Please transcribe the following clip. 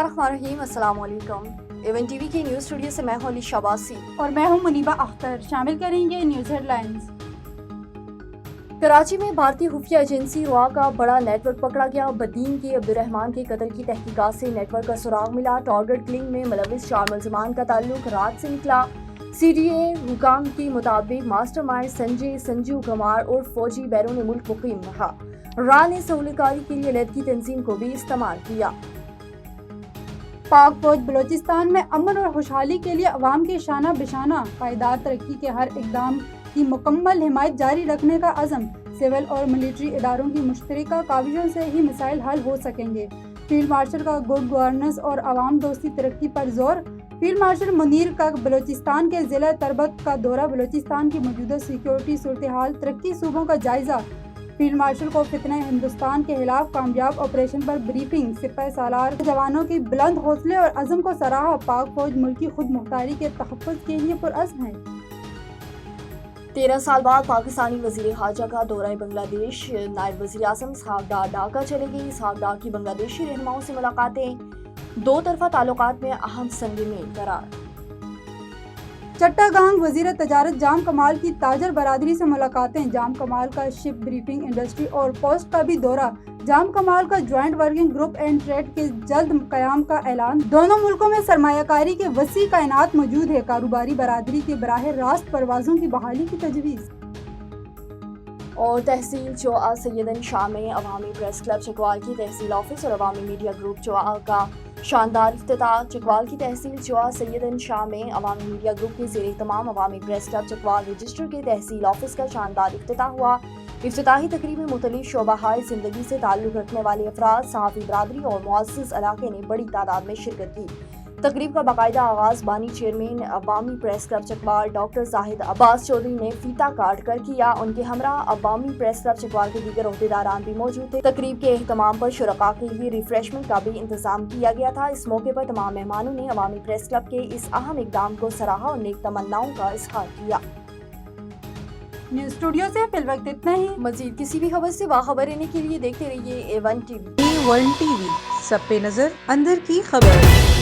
बिस्मिल्लाहिर्रहमानिर्रहीम। अस्सलाम वालेकुम। एवन टीवी के न्यूज़ स्टूडियो से मैं हूं अलीशा बासी और मैं हूं मुनीबा अख्तर। शामिल करेंगे न्यूज़ हेडलाइंस। कराची में भारतीय खुफिया एजेंसी रुआ का बड़ा नेटवर्क पकड़ा गया। बदीन के अब्दुर्रहमान के कत्ल की तहकीकात से नेटवर्क का सुराग मिला। टारगेट किलिंग में मुलविस 4 मुल्जिमान का ताल्लुक रात से निकला। CDA हुकाम के मुताबिक मास्टरमाइंड संजय संजू गमार और फौजी बैरून मुल्क मुकीम रहा। रा ने सहूलतकारी के लिए लड़की तंजीम को भी इस्तेमाल किया। पाक फौज बलूचिस्तान में अमन और खुशहाली के लिए अवाम के शाना बिशाना पायदार तरक्की के हर इकदाम की मुकम्मल हिमायत जारी रखने का अज़म। सिविल और मिलिट्री इदारों की मुश्तरका काविशों से ही मसाइल हल हो सकेंगे। फील्ड मार्शल का गुड गवर्नेंस और अवाम दोस्ती तरक्की पर जोर। फील्ड मार्शल मुनीर का बलूचिस्तान के ज़िला तरबत का दौरा। बलूचिस्तान की मौजूदा सिक्योरिटी सूरत हाल, तरक्की सूबों का जायजा। फील्ड मार्शल को फितने हिंदुस्तान के खिलाफ कामयाब ऑपरेशन पर ब्रीफिंग। सिपाही सालार जवानों की बुलंद हौसले और अज़म को सराहा। पाक फौज मुल्की खुद मुख्तारी के तहफ़्फ़ुज़ के लिए पुरअज़्म है। 13 साल बाद पाकिस्तानी वज़ीर ख़ारजा का दौरा बांग्लादेश। नायब वज़ीर आज़म इसहाक डार ढाका चले गए। इसहाक डार की बांग्लादेशी रहनुमाओं से मुलाकातें दो तरफ़ा ताल्लुकात में अहम संग-मील करार। चट्टागांग वज़ीर तजारत जाम कमाल की ताजर बरादरी से मुलाकातें। जाम कमाल का शिप ब्रीफिंग इंडस्ट्री और पोस्ट का भी दौरा। जाम कमाल का joint working group and trade के जल्द क़याम का ऐलान। दोनों मुल्कों में सरमायाकारी के वसी कायनात मौजूद है। कारोबारी बरादरी के बराह रास्त परवाज़ों की बहाली की तजवीज़। और तहसील चौआ सैयदन शाह में अवामी प्रेस क्लब चकवाल की तहसील ऑफिस और अवामी मीडिया ग्रुप चौआ का शानदार इफ्तिताह। चकवाल की तहसील चौआ सैयदन शाह में अवामी मीडिया ग्रुप के ज़ेरे तमाम अवामी प्रेस क्लब चकवाल रजिस्टर के तहसील ऑफिस का शानदार इफ्तिताह हुआ। इफ्तिताही तकरीब में मुख्तलिफ शोबाहाय ज़िंदगी से ताल्लुक़ रखने वाले अफराद, सहाफ़ी बरादरी और मुअज़्ज़ज़ इलाके ने बड़ी तादाद में शिरकत की। तकरीब का बाकायदा आगाज़ बानी chairman Awami press club Chakwal doctor Zahid Abbas Chaudhry ने फीता काट कर किया। उनके हमरा अवामी प्रेस क्लब चकवाल के दीगर ओहदेदारान भी मौजूद थे। तकरीब के एहतमाम पर शुरका के लिए रिफ्रेशमेंट का भी इंतजाम किया गया था। इस मौके पर तमाम मेहमानों ने अवामी प्रेस क्लब के इस अहम इकदाम को सराहा और नेक तमन्नाओं का इज़हार किया। न्यूज़ स्टूडियो से फिलवक्त इतना ही। मजीद किसी भी खबर से बाखबर रहने के लिए देखते रहिए A1 TV। A1 TV, सब पे नजर, अंदर की खबर।